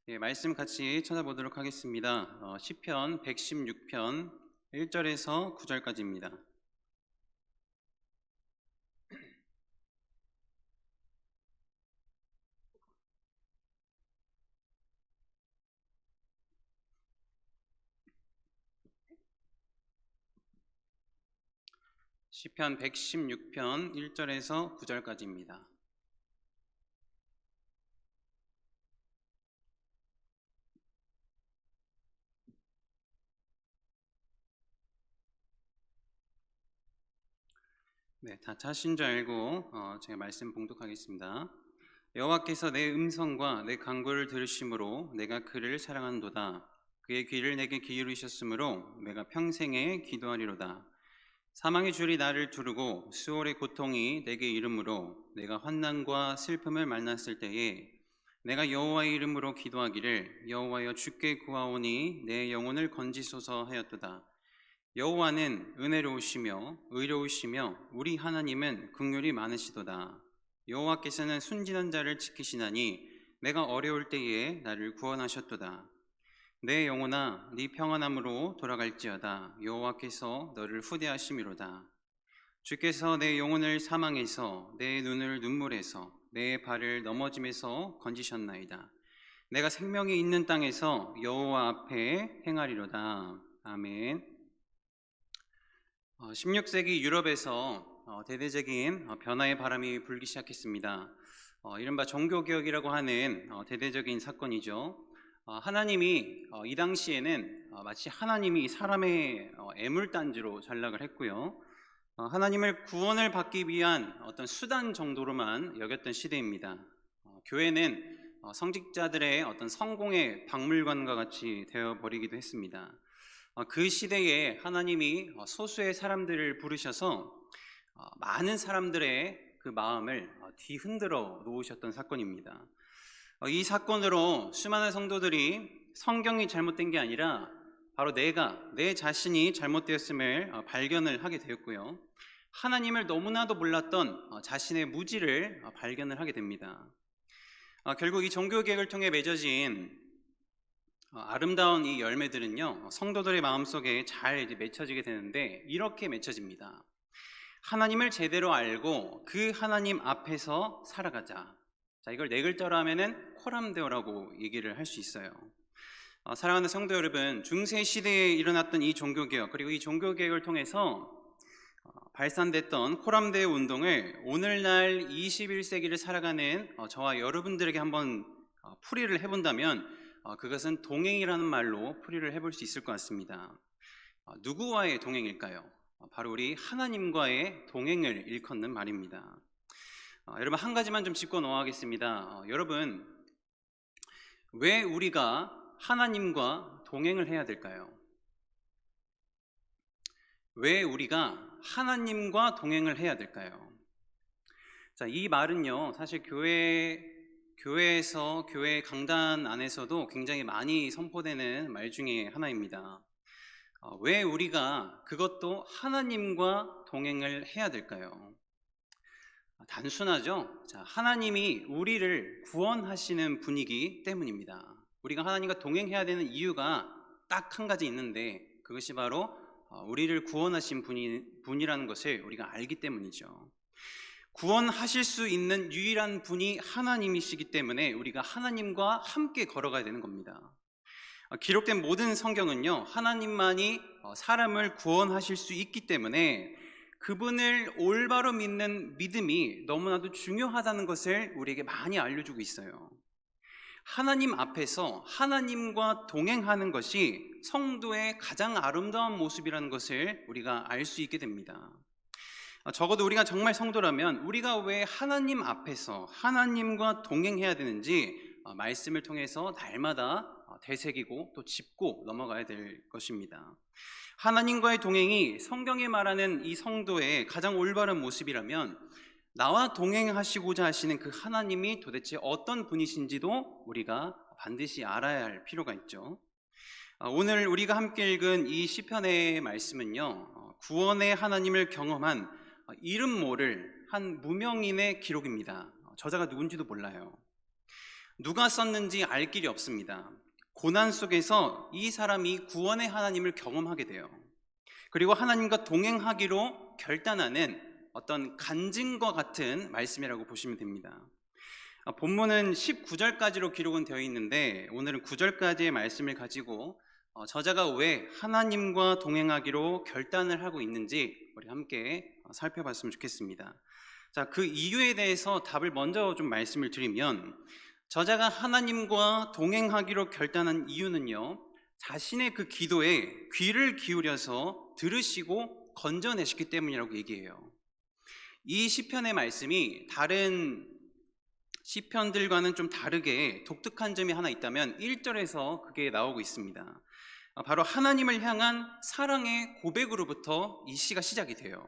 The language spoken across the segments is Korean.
예, 말씀 같이 찾아보도록 하겠습니다. 시편 116편 1절에서 9절까지입니다. 시편 116편 1절에서 9절까지입니다. 네, 다 찾으신 줄 알고 제가 말씀 봉독하겠습니다. 여호와께서 내 음성과 내 간구를 들으심으로 내가 그를 사랑한도다. 그의 귀를 내게 기울이셨으므로 내가 평생에 기도하리로다. 사망의 줄이 나를 두르고 수월의 고통이 내게 이름으로 내가 환난과 슬픔을 만났을 때에 내가 여호와의 이름으로 기도하기를 여호와여 주께 구하오니 내 영혼을 건지소서 하였도다. 여호와는 은혜로우시며 의로우시며 우리 하나님은 긍휼이 많으시도다. 여호와께서는 순진한 자를 지키시나니 내가 어려울 때에 나를 구원하셨도다. 내 영혼아 네 평안함으로 돌아갈지어다. 여호와께서 너를 후대하심이로다. 주께서 내 영혼을 사망에서 내 눈을 눈물에서 내 발을 넘어짐에서 건지셨나이다. 내가 생명이 있는 땅에서 여호와 앞에 행하리로다. 아멘. 16세기 유럽에서 대대적인 변화의 바람이 불기 시작했습니다. 이른바 종교개혁이라고 하는 대대적인 사건이죠. 하나님이 이 당시에는 마치 하나님이 사람의 애물단지로 전락을 했고요. 하나님을 구원을 받기 위한 어떤 수단 정도로만 여겼던 시대입니다. 교회는 성직자들의 어떤 성공의 박물관과 같이 되어버리기도 했습니다. 그 시대에 하나님이 소수의 사람들을 부르셔서 많은 사람들의 그 마음을 뒤흔들어 놓으셨던 사건입니다. 이 사건으로 수많은 성도들이 성경이 잘못된 게 아니라 바로 내 자신이 잘못되었음을 발견을 하게 되었고요. 하나님을 너무나도 몰랐던 자신의 무지를 발견을 하게 됩니다. 결국 이 종교개혁을 통해 맺어진 아름다운 이 열매들은요, 성도들의 마음속에 잘 맺혀지게 되는데 이렇게 맺혀집니다. 하나님을 제대로 알고 그 하나님 앞에서 살아가자. 자, 이걸 네 글자로 하면은 코람데오라고 얘기를 할 수 있어요. 사랑하는 성도 여러분, 중세 시대에 일어났던 이 종교개혁, 그리고 이 종교개혁을 통해서 발산됐던 코람데오 운동을 오늘날 21세기를 살아가는 저와 여러분들에게 한번 풀이를 해본다면 그것은 동행이라는 말로 풀이를 해볼 수 있을 것 같습니다. 누구와의 동행일까요? 바로 우리 하나님과의 동행을 일컫는 말입니다. 여러분, 한 가지만 좀 짚고 넘어가겠습니다. 여러분, 왜 우리가 하나님과 동행을 해야 될까요? 왜 우리가 하나님과 동행을 해야 될까요? 자, 이 말은요, 사실 교회에서 교회 강단 안에서도 굉장히 많이 선포되는 말 중에 하나입니다. 왜 우리가 그것도 하나님과 동행을 해야 될까요? 단순하죠. 자, 하나님이 우리를 구원하시는 분이기 때문입니다. 우리가 하나님과 동행해야 되는 이유가 딱 한 가지 있는데 그것이 바로 우리를 구원하신 분이라는 것을 우리가 알기 때문이죠. 구원하실 수 있는 유일한 분이 하나님이시기 때문에 우리가 하나님과 함께 걸어가야 되는 겁니다. 기록된 모든 성경은요, 하나님만이 사람을 구원하실 수 있기 때문에 그분을 올바로 믿는 믿음이 너무나도 중요하다는 것을 우리에게 많이 알려주고 있어요. 하나님 앞에서 하나님과 동행하는 것이 성도의 가장 아름다운 모습이라는 것을 우리가 알 수 있게 됩니다. 적어도 우리가 정말 성도라면 우리가 왜 하나님 앞에서 하나님과 동행해야 되는지 말씀을 통해서 날마다 되새기고 또 짚고 넘어가야 될 것입니다. 하나님과의 동행이 성경이 말하는 이 성도의 가장 올바른 모습이라면 나와 동행하시고자 하시는 그 하나님이 도대체 어떤 분이신지도 우리가 반드시 알아야 할 필요가 있죠. 오늘 우리가 함께 읽은 이 시편의 말씀은요, 구원의 하나님을 경험한 이름 모를 한 무명인의 기록입니다. 저자가 누군지도 몰라요. 누가 썼는지 알 길이 없습니다. 고난 속에서 이 사람이 구원의 하나님을 경험하게 돼요. 그리고 하나님과 동행하기로 결단하는 어떤 간증과 같은 말씀이라고 보시면 됩니다. 본문은 19절까지로 기록은 되어 있는데 오늘은 9절까지의 말씀을 가지고 저자가 왜 하나님과 동행하기로 결단을 하고 있는지 우리 함께 살펴봤으면 좋겠습니다. 자, 그 이유에 대해서 답을 먼저 좀 말씀을 드리면, 저자가 하나님과 동행하기로 결단한 이유는요, 자신의 그 기도에 귀를 기울여서 들으시고 건져내셨기 때문이라고 얘기해요. 이 시편의 말씀이 다른 시편들과는 좀 다르게 독특한 점이 하나 있다면 1절에서 그게 나오고 있습니다. 바로 하나님을 향한 사랑의 고백으로부터 이 시가 시작이 돼요.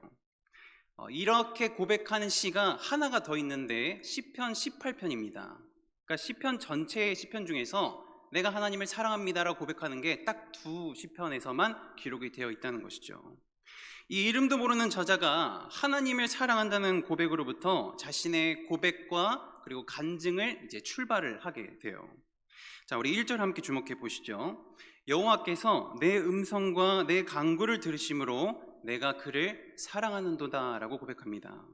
이렇게 고백하는 시가 하나가 더 있는데 시편 18편입니다. 그러니까 시편 전체의 시편 중에서 내가 하나님을 사랑합니다라고 고백하는 게 딱 두 시편에서만 기록이 되어 있다는 것이죠. 이 이름도 모르는 저자가 하나님을 사랑한다는 고백으로부터 자신의 고백과 그리고 간증을 이제 출발을 하게 돼요. 자, 우리 1절 함께 주목해 보시죠. 여호와께서 내 음성과 내 간구를 들으심으로 내가 그를 사랑하는도다 라고 고백합니다.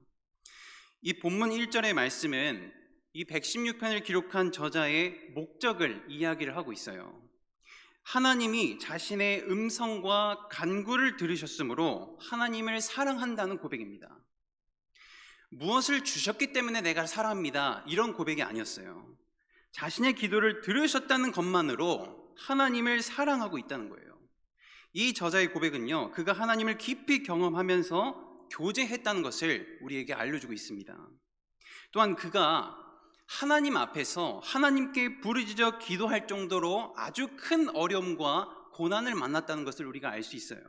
이 본문 1절의 말씀은 이 116편을 기록한 저자의 목적을 이야기를 하고 있어요. 하나님이 자신의 음성과 간구를 들으셨으므로 하나님을 사랑한다는 고백입니다. 무엇을 주셨기 때문에 내가 사랑합니다, 이런 고백이 아니었어요. 자신의 기도를 들으셨다는 것만으로 하나님을 사랑하고 있다는 거예요. 이 저자의 고백은요, 그가 하나님을 깊이 경험하면서 교제했다는 것을 우리에게 알려주고 있습니다. 또한 그가 하나님 앞에서 하나님께 부르짖어 기도할 정도로 아주 큰 어려움과 고난을 만났다는 것을 우리가 알 수 있어요.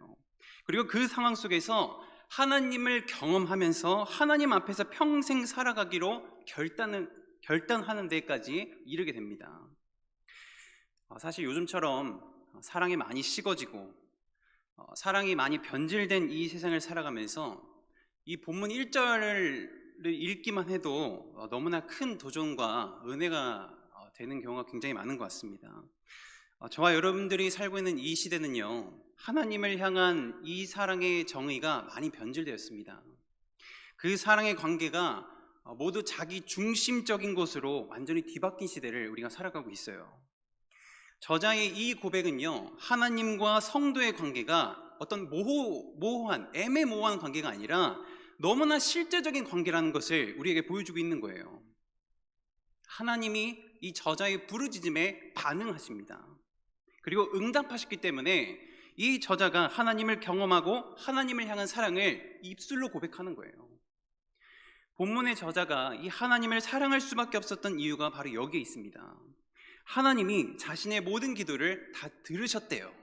그리고 그 상황 속에서 하나님을 경험하면서 하나님 앞에서 평생 살아가기로 결단하는 데까지 이르게 됩니다. 사실 요즘처럼 사랑이 많이 식어지고 사랑이 많이 변질된 이 세상을 살아가면서 이 본문 1절을 읽기만 해도 너무나 큰 도전과 은혜가 되는 경우가 굉장히 많은 것 같습니다. 저와 여러분들이 살고 있는 이 시대는요, 하나님을 향한 이 사랑의 정의가 많이 변질되었습니다. 그 사랑의 관계가 모두 자기 중심적인 것으로 완전히 뒤바뀐 시대를 우리가 살아가고 있어요. 저자의 이 고백은요, 하나님과 성도의 관계가 어떤 모호한 애매모호한 관계가 아니라 너무나 실제적인 관계라는 것을 우리에게 보여주고 있는 거예요. 하나님이 이 저자의 부르짖음에 반응하십니다. 그리고 응답하셨기 때문에 이 저자가 하나님을 경험하고 하나님을 향한 사랑을 입술로 고백하는 거예요. 본문의 저자가 이 하나님을 사랑할 수밖에 없었던 이유가 바로 여기에 있습니다. 하나님이 자신의 모든 기도를 다 들으셨대요.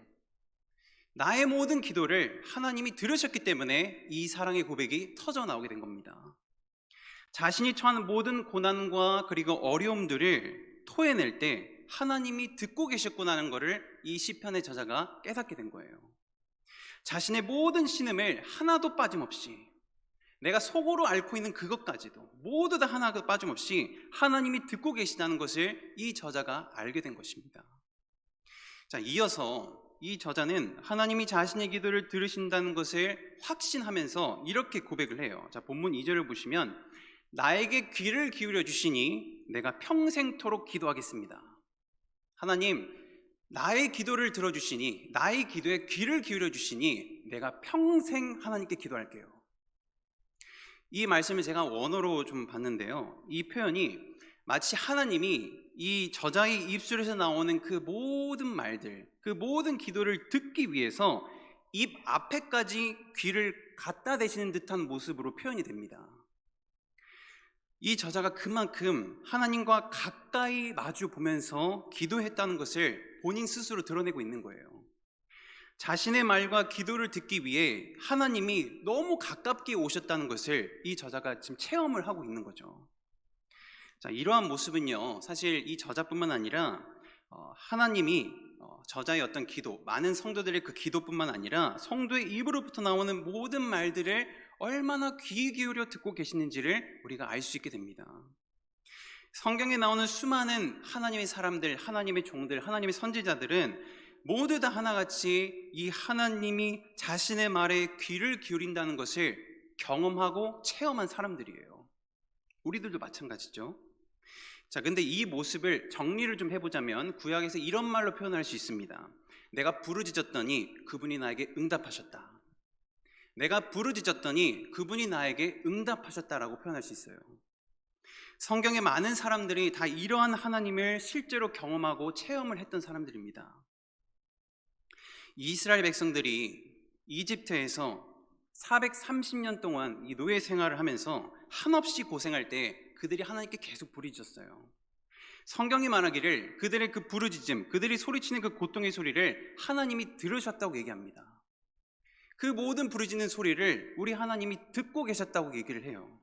나의 모든 기도를 하나님이 들으셨기 때문에 이 사랑의 고백이 터져 나오게 된 겁니다. 자신이 처하는 모든 고난과 그리고 어려움들을 토해낼 때 하나님이 듣고 계셨구나는 것을 이 시편의 저자가 깨닫게 된 거예요. 자신의 모든 신음을 하나도 빠짐없이, 내가 속으로 앓고 있는 그것까지도 모두 다 하나도 빠짐없이 하나님이 듣고 계시다는 것을 이 저자가 알게 된 것입니다. 자, 이어서 이 저자는 하나님이 자신의 기도를 들으신다는 것을 확신하면서 이렇게 고백을 해요. 자, 본문 2절을 보시면 나에게 귀를 기울여 주시니 내가 평생토록 기도하겠습니다. 하나님, 나의 기도를 들어주시니, 나의 기도에 귀를 기울여 주시니 내가 평생 하나님께 기도할게요. 이 말씀을 제가 원어로 좀 봤는데요, 이 표현이 마치 하나님이 이 저자의 입술에서 나오는 그 모든 말들, 그 모든 기도를 듣기 위해서 입 앞에까지 귀를 갖다 대시는 듯한 모습으로 표현이 됩니다. 이 저자가 그만큼 하나님과 가까이 마주 보면서 기도했다는 것을 본인 스스로 드러내고 있는 거예요. 자신의 말과 기도를 듣기 위해 하나님이 너무 가깝게 오셨다는 것을 이 저자가 지금 체험을 하고 있는 거죠. 자, 이러한 모습은요, 사실 이 저자뿐만 아니라 하나님이 저자의 어떤 기도, 많은 성도들의 그 기도뿐만 아니라 성도의 입으로부터 나오는 모든 말들을 얼마나 귀 기울여 듣고 계시는지를 우리가 알 수 있게 됩니다. 성경에 나오는 수많은 하나님의 사람들, 하나님의 종들, 하나님의 선지자들은 모두 다 하나같이 이 하나님이 자신의 말에 귀를 기울인다는 것을 경험하고 체험한 사람들이에요. 우리들도 마찬가지죠. 자, 근데 이 모습을 정리를 좀 해보자면 구약에서 이런 말로 표현할 수 있습니다. 내가 부르짖었더니 그분이 나에게 응답하셨다. 내가 부르짖었더니 그분이 나에게 응답하셨다라고 표현할 수 있어요. 성경의 많은 사람들이 다 이러한 하나님을 실제로 경험하고 체험을 했던 사람들입니다. 이스라엘 백성들이 이집트에서 430년 동안 이 노예 생활을 하면서 한없이 고생할 때 그들이 하나님께 계속 부르짖었어요. 성경이 말하기를 그들의 그 부르짖음, 그들이 소리치는 그 고통의 소리를 하나님이 들으셨다고 얘기합니다. 그 모든 부르짖는 소리를 우리 하나님이 듣고 계셨다고 얘기를 해요.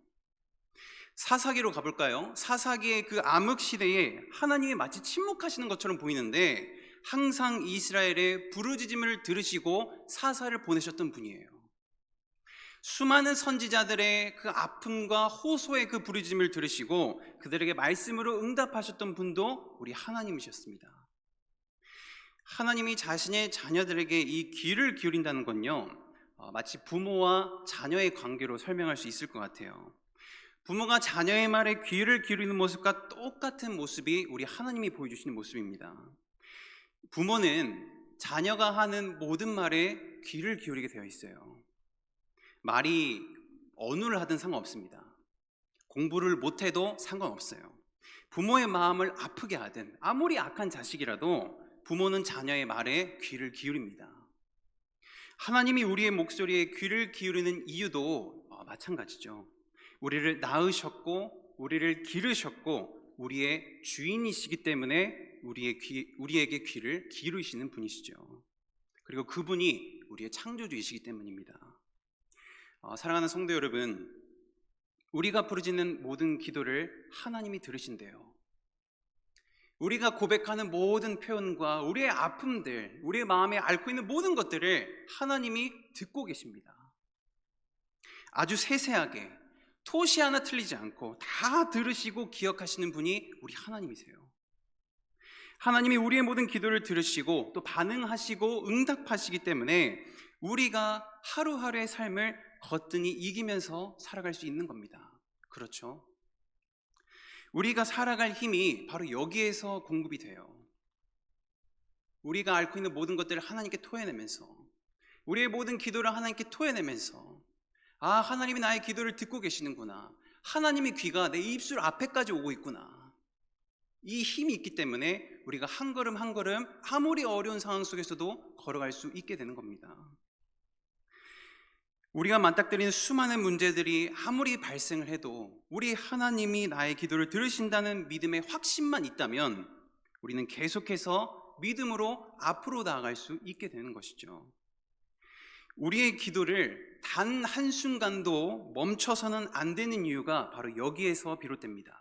사사기로 가볼까요? 사사기의 그 암흑 시대에 하나님이 마치 침묵하시는 것처럼 보이는데 항상 이스라엘의 부르짖음을 들으시고 사사를 보내셨던 분이에요. 수많은 선지자들의 그 아픔과 호소의 그 부르짖음을 들으시고 그들에게 말씀으로 응답하셨던 분도 우리 하나님이셨습니다. 하나님이 자신의 자녀들에게 이 귀를 기울인다는 건요, 마치 부모와 자녀의 관계로 설명할 수 있을 것 같아요. 부모가 자녀의 말에 귀를 기울이는 모습과 똑같은 모습이 우리 하나님이 보여주시는 모습입니다. 부모는 자녀가 하는 모든 말에 귀를 기울이게 되어 있어요. 말이 언어를 하든 상관없습니다. 공부를 못해도 상관없어요. 부모의 마음을 아프게 하든 아무리 악한 자식이라도 부모는 자녀의 말에 귀를 기울입니다. 하나님이 우리의 목소리에 귀를 기울이는 이유도 마찬가지죠. 우리를 낳으셨고 우리를 기르셨고 우리의 주인이시기 때문에 우리에게 귀를 기울이시는 분이시죠. 그리고 그분이 우리의 창조주이시기 때문입니다. 사랑하는 성도 여러분, 우리가 부르짖는 모든 기도를 하나님이 들으신대요. 우리가 고백하는 모든 표현과 우리의 아픔들, 우리의 마음에 앓고 있는 모든 것들을 하나님이 듣고 계십니다. 아주 세세하게 토시 하나 틀리지 않고 다 들으시고 기억하시는 분이 우리 하나님이세요. 하나님이 우리의 모든 기도를 들으시고 또 반응하시고 응답하시기 때문에 우리가 하루하루의 삶을 거뜬히 이기면서 살아갈 수 있는 겁니다. 그렇죠? 우리가 살아갈 힘이 바로 여기에서 공급이 돼요. 우리가 앓고 있는 모든 것들을 하나님께 토해내면서, 우리의 모든 기도를 하나님께 토해내면서, 하나님이 나의 기도를 듣고 계시는구나, 하나님의 귀가 내 입술 앞에까지 오고 있구나, 이 힘이 있기 때문에 우리가 한 걸음 한 걸음 아무리 어려운 상황 속에서도 걸어갈 수 있게 되는 겁니다. 우리가 맞닥뜨리는 수많은 문제들이 아무리 발생을 해도 우리 하나님이 나의 기도를 들으신다는 믿음의 확신만 있다면 우리는 계속해서 믿음으로 앞으로 나아갈 수 있게 되는 것이죠. 우리의 기도를 단 한순간도 멈춰서는 안 되는 이유가 바로 여기에서 비롯됩니다.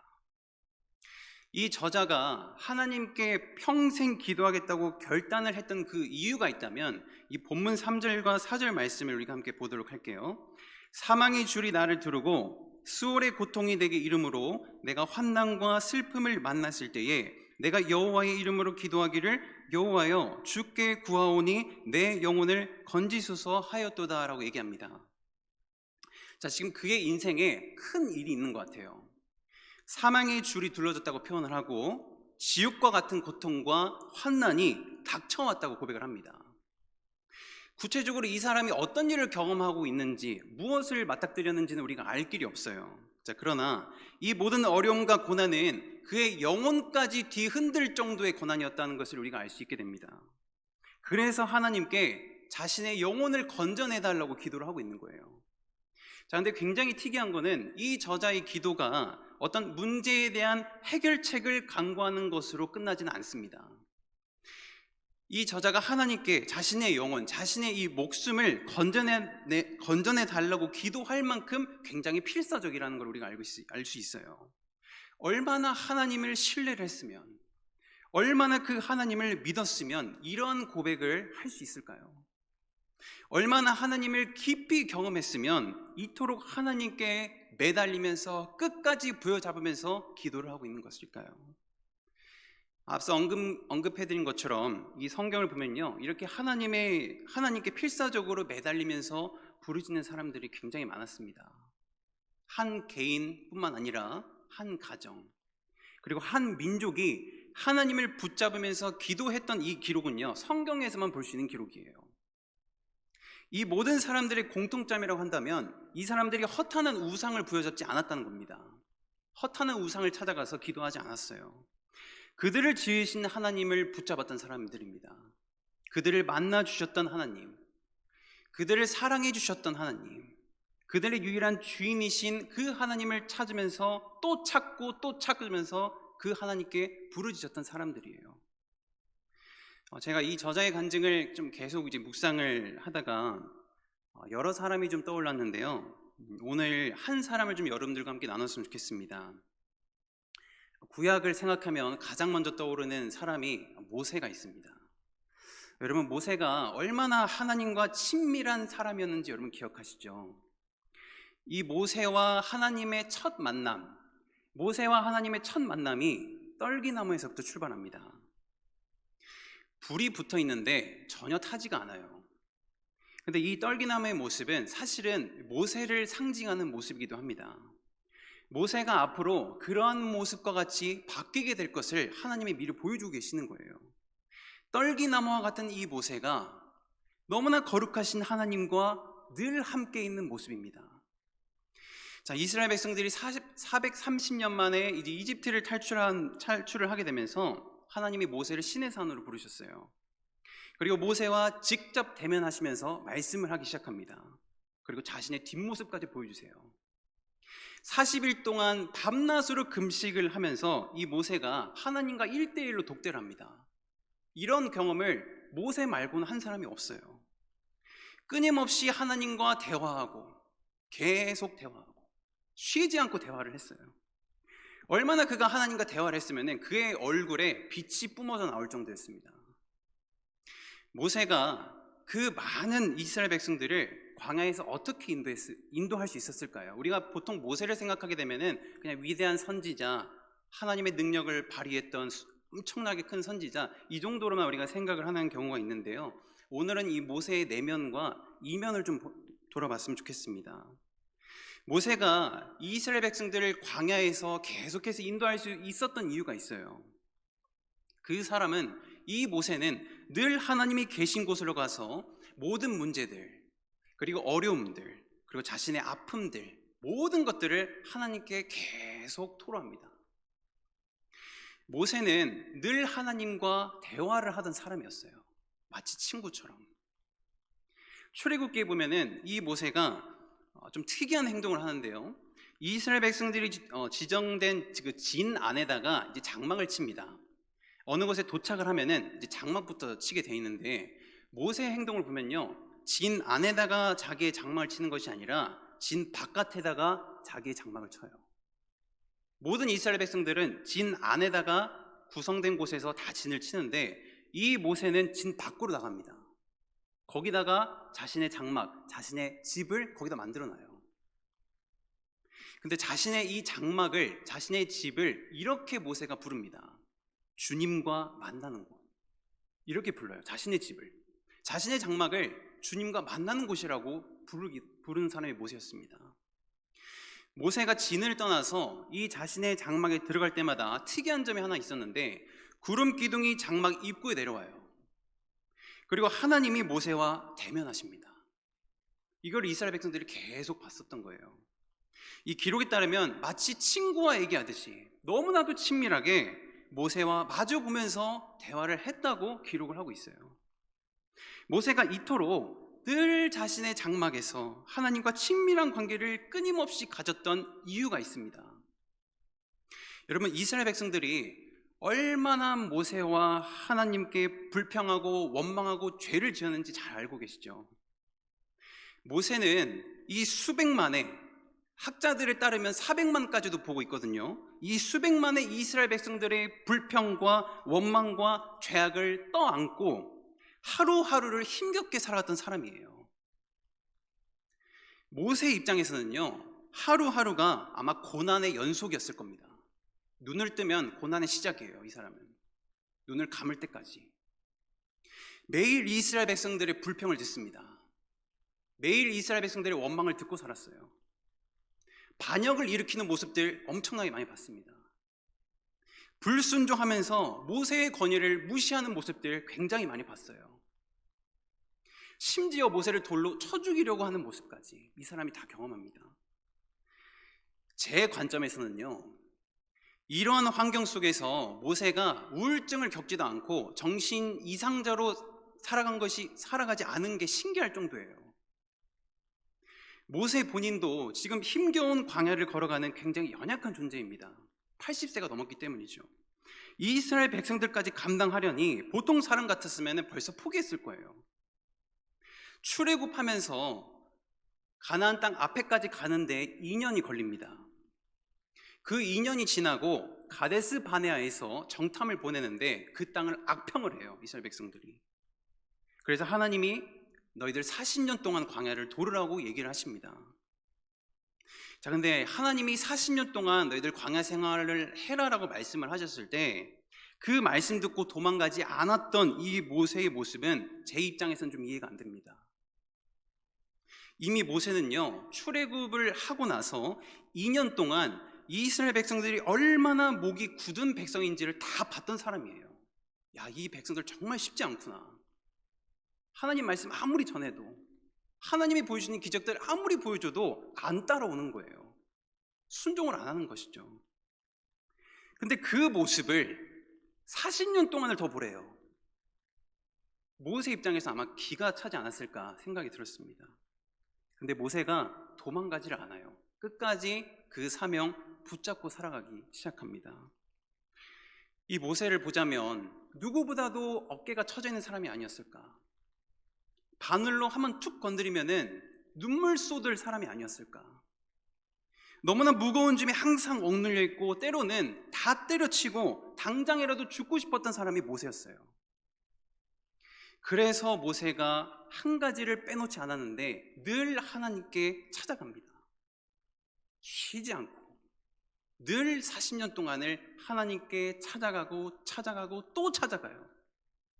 이 저자가 하나님께 평생 기도하겠다고 결단을 했던 그 이유가 있다면 이 본문 3절과 4절 말씀을 우리가 함께 보도록 할게요. 사망의 줄이 나를 두르고 수월의 고통이 내게 이름으로 내가 환난과 슬픔을 만났을 때에 내가 여호와의 이름으로 기도하기를 여호와여 주께 구하오니 내 영혼을 건지소서 하였도다 라고 얘기합니다. 자, 지금 그의 인생에 큰 일이 있는 것 같아요. 사망의 줄이 둘러졌다고 표현을 하고 지옥과 같은 고통과 환난이 닥쳐왔다고 고백을 합니다. 구체적으로 이 사람이 어떤 일을 경험하고 있는지, 무엇을 맞닥뜨렸는지는 우리가 알 길이 없어요. 자, 그러나 이 모든 어려움과 고난은 그의 영혼까지 뒤흔들 정도의 고난이었다는 것을 우리가 알 수 있게 됩니다. 그래서 하나님께 자신의 영혼을 건져내달라고 기도를 하고 있는 거예요. 자, 근데 굉장히 특이한 거는 이 저자의 기도가 어떤 문제에 대한 해결책을 강구하는 것으로 끝나지는 않습니다. 이 저자가 하나님께 자신의 영혼, 자신의 이 목숨을 건져내 달라고 기도할 만큼 굉장히 필사적이라는 걸 우리가 알 수 있어요. 얼마나 하나님을 신뢰를 했으면, 얼마나 그 하나님을 믿었으면 이런 고백을 할 수 있을까요? 얼마나 하나님을 깊이 경험했으면 이토록 하나님께 매달리면서 끝까지 부여잡으면서 기도를 하고 있는 것일까요? 앞서 언급해드린 것처럼 이 성경을 보면요, 이렇게 하나님께 필사적으로 매달리면서 부르짖는 사람들이 굉장히 많았습니다. 한 개인뿐만 아니라 한 가정, 그리고 한 민족이 하나님을 붙잡으면서 기도했던 이 기록은요, 성경에서만 볼 수 있는 기록이에요. 이 모든 사람들의 공통점이라고 한다면 이 사람들이 허탄한 우상을 부여잡지 않았다는 겁니다. 허탄한 우상을 찾아가서 기도하지 않았어요. 그들을 지으신 하나님을 붙잡았던 사람들입니다. 그들을 만나 주셨던 하나님, 그들을 사랑해 주셨던 하나님, 그들의 유일한 주인이신 그 하나님을 찾으면서 또 찾고 또 찾으면서 그 하나님께 부르짖었던 사람들이에요. 제가 이 저자의 간증을 좀 계속 이제 묵상을 하다가 여러 사람이 좀 떠올랐는데요. 오늘 한 사람을 좀 여러분들과 함께 나눴으면 좋겠습니다. 구약을 생각하면 가장 먼저 떠오르는 사람이 모세가 있습니다. 여러분, 모세가 얼마나 하나님과 친밀한 사람이었는지 여러분 기억하시죠? 이 모세와 하나님의 첫 만남, 모세와 하나님의 첫 만남이 떨기나무에서부터 출발합니다. 불이 붙어 있는데 전혀 타지가 않아요. 근데 이 떨기나무의 모습은 사실은 모세를 상징하는 모습이기도 합니다. 모세가 앞으로 그러한 모습과 같이 바뀌게 될 것을 하나님이 미리 보여주고 계시는 거예요. 떨기나무와 같은 이 모세가 너무나 거룩하신 하나님과 늘 함께 있는 모습입니다. 자, 이스라엘 백성들이 430년 만에 이제 이집트를 탈출을 하게 되면서 하나님이 모세를 신의 산으로 부르셨어요. 그리고 모세와 직접 대면하시면서 말씀을 하기 시작합니다. 그리고 자신의 뒷모습까지 보여주세요. 40일 동안 밤낮으로 금식을 하면서 이 모세가 하나님과 1대1로 독대를 합니다. 이런 경험을 모세 말고는 한 사람이 없어요. 끊임없이 하나님과 대화하고 계속 대화하고 쉬지 않고 대화를 했어요. 얼마나 그가 하나님과 대화를 했으면 그의 얼굴에 빛이 뿜어져 나올 정도였습니다. 모세가 그 많은 이스라엘 백성들을 광야에서 어떻게 인도할 수 있었을까요? 우리가 보통 모세를 생각하게 되면은 그냥 위대한 선지자, 하나님의 능력을 발휘했던 엄청나게 큰 선지자, 이 정도로만 우리가 생각을 하는 경우가 있는데요. 오늘은 이 모세의 내면과 이면을 좀 돌아봤으면 좋겠습니다. 모세가 이스라엘 백성들을 광야에서 계속해서 인도할 수 있었던 이유가 있어요. 그 사람은, 이 모세는 늘 하나님이 계신 곳으로 가서 모든 문제들, 그리고 어려움들, 그리고 자신의 아픔들, 모든 것들을 하나님께 계속 토로합니다. 모세는 늘 하나님과 대화를 하던 사람이었어요. 마치 친구처럼. 출애굽기에 보면은 이 모세가 좀 특이한 행동을 하는데요. 이스라엘 백성들이 지정된 그 진 안에다가 이제 장막을 칩니다. 어느 곳에 도착을 하면은 이제 장막부터 치게 돼 있는데, 모세의 행동을 보면요, 진 안에다가 자기의 장막을 치는 것이 아니라 진 바깥에다가 자기의 장막을 쳐요. 모든 이스라엘 백성들은 진 안에다가 구성된 곳에서 다 진을 치는데, 이 모세는 진 밖으로 나갑니다. 거기다가 자신의 장막, 자신의 집을 거기다 만들어놔요. 근데 자신의 이 장막을, 자신의 집을 이렇게 모세가 부릅니다. 주님과 만나는 곳, 이렇게 불러요. 자신의 집을, 자신의 장막을 주님과 만나는 곳이라고 부르는 사람이 모세였습니다. 모세가 진을 떠나서 이 자신의 장막에 들어갈 때마다 특이한 점이 하나 있었는데, 구름 기둥이 장막 입구에 내려와요. 그리고 하나님이 모세와 대면하십니다. 이걸 이스라엘 백성들이 계속 봤었던 거예요. 이 기록에 따르면 마치 친구와 얘기하듯이 너무나도 친밀하게 모세와 마주 보면서 대화를 했다고 기록을 하고 있어요. 모세가 이토록 늘 자신의 장막에서 하나님과 친밀한 관계를 끊임없이 가졌던 이유가 있습니다. 여러분, 이스라엘 백성들이 얼마나 모세와 하나님께 불평하고 원망하고 죄를 지었는지 잘 알고 계시죠? 모세는 이 수백만의, 학자들에 따르면 400만까지도 보고 있거든요. 이 수백만의 이스라엘 백성들의 불평과 원망과 죄악을 떠안고 하루하루를 힘겹게 살아갔던 사람이에요. 모세 입장에서는요, 하루하루가 아마 고난의 연속이었을 겁니다. 눈을 뜨면 고난의 시작이에요. 이 사람은 눈을 감을 때까지 매일 이스라엘 백성들의 불평을 듣습니다. 매일 이스라엘 백성들의 원망을 듣고 살았어요. 반역을 일으키는 모습들 엄청나게 많이 봤습니다. 불순종하면서 모세의 권위를 무시하는 모습들 굉장히 많이 봤어요. 심지어 모세를 돌로 쳐 죽이려고 하는 모습까지 이 사람이 다 경험합니다. 제 관점에서는요, 이러한 환경 속에서 모세가 우울증을 겪지도 않고 정신 이상자로 살아가지 않은 게 신기할 정도예요. 모세 본인도 지금 힘겨운 광야를 걸어가는 굉장히 연약한 존재입니다. 80세가 넘었기 때문이죠. 이스라엘 백성들까지 감당하려니 보통 사람 같았으면 벌써 포기했을 거예요. 출애굽하면서 가나안 땅 앞에까지 가는데 2년이 걸립니다. 그 2년이 지나고 가데스 바네아에서 정탐을 보내는데 그 땅을 악평을 해요. 이스라엘 백성들이. 그래서 하나님이 너희들 40년 동안 광야를 돌으라고 얘기를 하십니다. 자, 근데 하나님이 40년 동안 너희들 광야 생활을 해라라고 말씀을 하셨을 때 그 말씀 듣고 도망가지 않았던 이 모세의 모습은 제 입장에서는 좀 이해가 안 됩니다. 이미 모세는요, 출애굽을 하고 나서 2년 동안 이스라엘 백성들이 얼마나 목이 굳은 백성인지를 다 봤던 사람이에요. 야, 이 백성들 정말 쉽지 않구나. 하나님 말씀 아무리 전해도, 하나님이 보여주는 기적들 아무리 보여줘도 안 따라오는 거예요. 순종을 안 하는 것이죠. 근데 그 모습을 40년 동안을 더 보래요. 모세 입장에서 아마 기가 차지 않았을까 생각이 들었습니다. 근데 모세가 도망가지를 않아요. 끝까지 그 사명 붙잡고 살아가기 시작합니다. 이 모세를 보자면 누구보다도 어깨가 처져 있는 사람이 아니었을까? 바늘로 한번 툭 건드리면은 눈물 쏟을 사람이 아니었을까? 너무나 무거운 짐에 항상 억눌려 있고 때로는 다 때려치고 당장이라도 죽고 싶었던 사람이 모세였어요. 그래서 모세가 한 가지를 빼놓지 않았는데 늘 하나님께 찾아갑니다. 쉬지 않고 늘 40년 동안을 하나님께 찾아가고 또 찾아가요.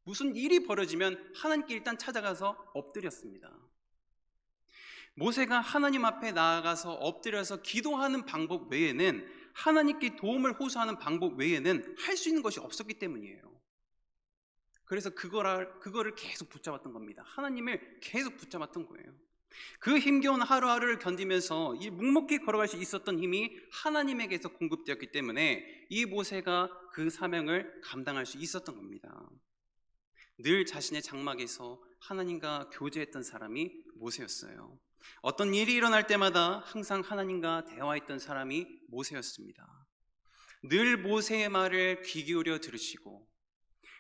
무슨 일이 벌어지면 하나님께 일단 찾아가서 엎드렸습니다. 모세가 하나님 앞에 나아가서 엎드려서 기도하는 방법 외에는, 하나님께 도움을 호소하는 방법 외에는 할 수 있는 것이 없었기 때문이에요. 그래서 그거를 계속 붙잡았던 겁니다. 하나님을 계속 붙잡았던 거예요. 그 힘겨운 하루하루를 견디면서 이 묵묵히 걸어갈 수 있었던 힘이 하나님에게서 공급되었기 때문에 이 모세가 그 사명을 감당할 수 있었던 겁니다. 늘 자신의 장막에서 하나님과 교제했던 사람이 모세였어요. 어떤 일이 일어날 때마다 항상 하나님과 대화했던 사람이 모세였습니다. 늘 모세의 말을 귀 기울여 들으시고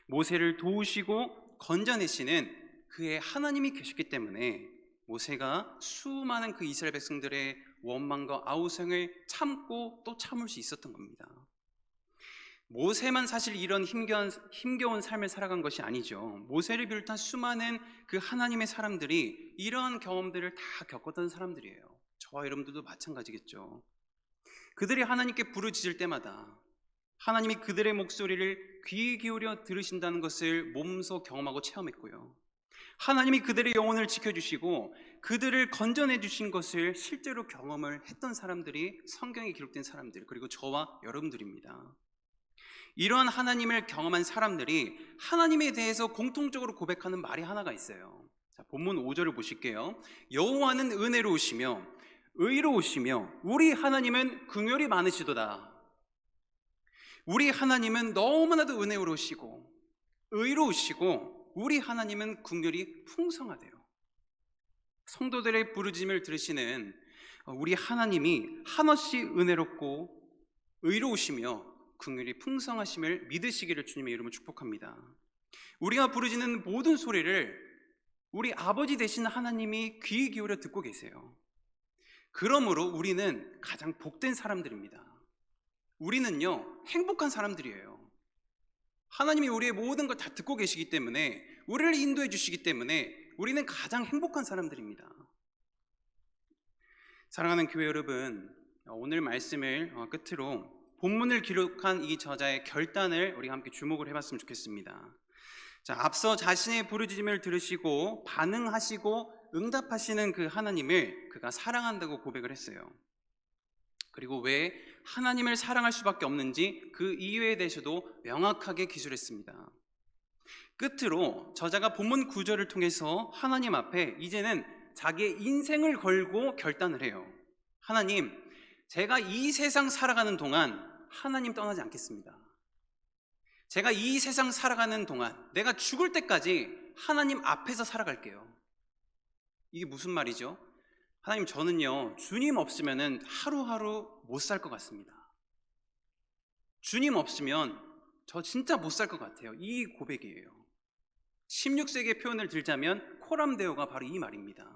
모세를 도우시고 건져내시는 그의 하나님이 계셨기 때문에 모세가 수많은 그 이스라엘 백성들의 원망과 아우성을 참고 또 참을 수 있었던 겁니다. 모세만 사실 이런 힘겨운 삶을 살아간 것이 아니죠. 모세를 비롯한 수많은 그 하나님의 사람들이 이러한 경험들을 다 겪었던 사람들이에요. 저와 여러분들도 마찬가지겠죠. 그들이 하나님께 부르짖을 때마다 하나님이 그들의 목소리를 귀 기울여 들으신다는 것을 몸소 경험하고 체험했고요. 하나님이 그들의 영혼을 지켜주시고 그들을 건져내 주신 것을 실제로 경험을 했던 사람들이 성경에 기록된 사람들, 그리고 저와 여러분들입니다. 이러한 하나님을 경험한 사람들이 하나님에 대해서 공통적으로 고백하는 말이 하나가 있어요. 자, 본문 5절을 보실게요. 여호와는 은혜로우시며 의로우시며 우리 하나님은 긍휼이 많으시도다. 우리 하나님은 너무나도 은혜로우시고 의로우시고 우리 하나님은 긍휼이 풍성하대요. 성도들의 부르짖음을 들으시는 우리 하나님이 한없이 은혜롭고 의로우시며 긍휼이 풍성하심을 믿으시기를 주님의 이름으로 축복합니다. 우리가 부르짖는 모든 소리를 우리 아버지 되신 하나님이 귀 기울여 듣고 계세요. 그러므로 우리는 가장 복된 사람들입니다. 우리는요, 행복한 사람들이에요. 하나님이 우리의 모든 걸 다 듣고 계시기 때문에, 우리를 인도해 주시기 때문에 우리는 가장 행복한 사람들입니다. 사랑하는 교회 여러분, 오늘 말씀을 끝으로 본문을 기록한 이 저자의 결단을 우리가 함께 주목을 해봤으면 좋겠습니다. 자, 앞서 자신의 부르짖음을 들으시고 반응하시고 응답하시는 그 하나님을 그가 사랑한다고 고백을 했어요. 그리고 왜 하나님을 사랑할 수밖에 없는지 그 이유에 대해서도 명확하게 기술했습니다. 끝으로 저자가 본문 구절을 통해서 하나님 앞에 이제는 자기의 인생을 걸고 결단을 해요. 하나님, 제가 이 세상 살아가는 동안 하나님 떠나지 않겠습니다. 제가 이 세상 살아가는 동안 내가 죽을 때까지 하나님 앞에서 살아갈게요. 이게 무슨 말이죠? 하나님, 저는요 주님 없으면 하루하루 못 살 것 같습니다. 주님 없으면 저 진짜 못 살 것 같아요. 이 고백이에요. 16세기의 표현을 들자면 코람데오가 바로 이 말입니다.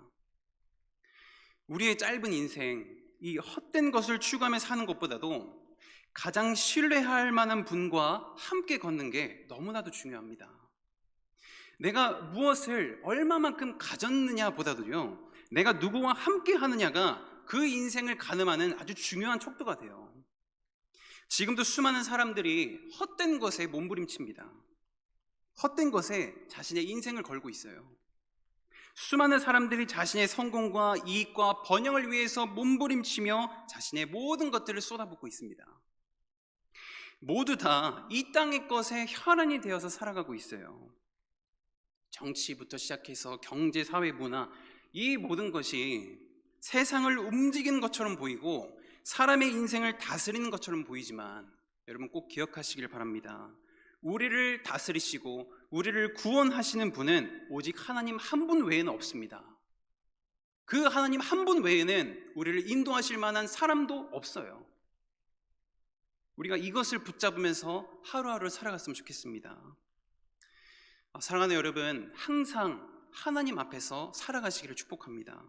우리의 짧은 인생, 이 헛된 것을 추구하며 사는 것보다도 가장 신뢰할 만한 분과 함께 걷는 게 너무나도 중요합니다. 내가 무엇을 얼마만큼 가졌느냐 보다도요, 내가 누구와 함께 하느냐가 그 인생을 가늠하는 아주 중요한 척도가 돼요. 지금도 수많은 사람들이 헛된 것에 몸부림칩니다. 헛된 것에 자신의 인생을 걸고 있어요. 수많은 사람들이 자신의 성공과 이익과 번영을 위해서 몸부림치며 자신의 모든 것들을 쏟아붓고 있습니다. 모두 다 이 땅의 것에 혈안이 되어서 살아가고 있어요. 정치부터 시작해서 경제, 사회, 문화, 이 모든 것이 세상을 움직이는 것처럼 보이고 사람의 인생을 다스리는 것처럼 보이지만 여러분 꼭 기억하시길 바랍니다. 우리를 다스리시고 우리를 구원하시는 분은 오직 하나님 한 분 외에는 없습니다. 그 하나님 한 분 외에는 우리를 인도하실 만한 사람도 없어요. 우리가 이것을 붙잡으면서 하루하루 살아갔으면 좋겠습니다. 사랑하는 여러분, 항상 하나님 앞에서 살아가시기를 축복합니다.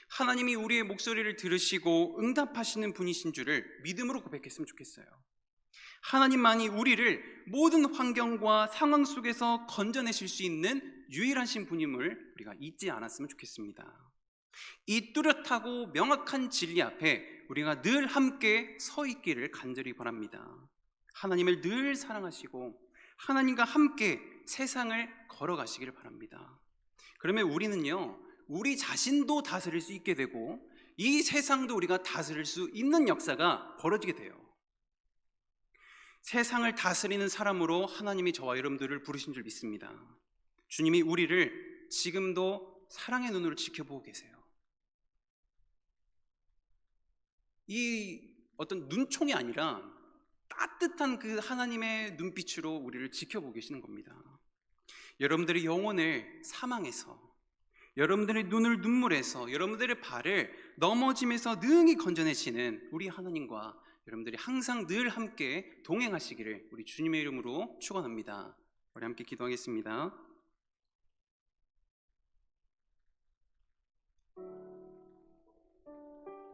하나님이 우리의 목소리를 들으시고 응답하시는 분이신 줄을 믿음으로 고백했으면 좋겠어요. 하나님만이 우리를 모든 환경과 상황 속에서 건져내실 수 있는 유일하신 분임을 우리가 잊지 않았으면 좋겠습니다. 이 뚜렷하고 명확한 진리 앞에 우리가 늘 함께 서 있기를 간절히 바랍니다. 하나님을 늘 사랑하시고 하나님과 함께 세상을 걸어가시기를 바랍니다. 그러면 우리는요, 우리 자신도 다스릴 수 있게 되고 이 세상도 우리가 다스릴 수 있는 역사가 벌어지게 돼요. 세상을 다스리는 사람으로 하나님이 저와 여러분들을 부르신 줄 믿습니다. 주님이 우리를 지금도 사랑의 눈으로 지켜보고 계세요. 이 어떤 눈총이 아니라 따뜻한 그 하나님의 눈빛으로 우리를 지켜보고 계시는 겁니다. 여러분들의 영혼을 사망에서, 여러분들의 눈을 눈물에서, 여러분들의 발을 넘어짐에서 능히 건져내시는 우리 하나님과 여러분들이 항상 늘 함께 동행하시기를 우리 주님의 이름으로 축원합니다. 우리 함께 기도하겠습니다.